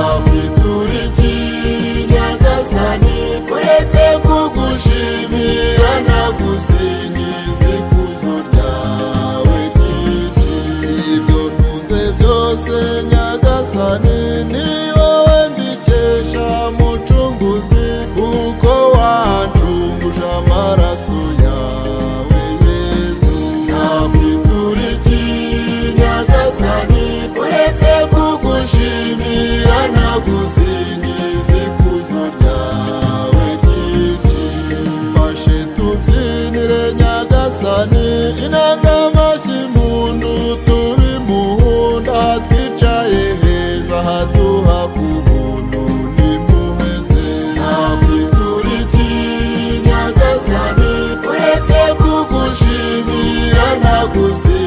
nakwitura iki Nyagasani uretse kugushimira nagusingiza ikuzo ryawe ryinshi. Ibyo ntunze byose Nyagasani ni wowe mbikesha Mucunguzi, kuko wancunguje amaraso yawe Yesu. Nakwitura iki Nyagasani uretse kugushimira nagusingiza ikuzo ryawe ryinshi. Mfashe tubyinire Nyagasani inanga amashyi impundu tubimuhunda, twicaye heza haduha ku buntu n'impuhwe ze. Nakwitura iki Nyagasani uretse kugushimira nagusingiza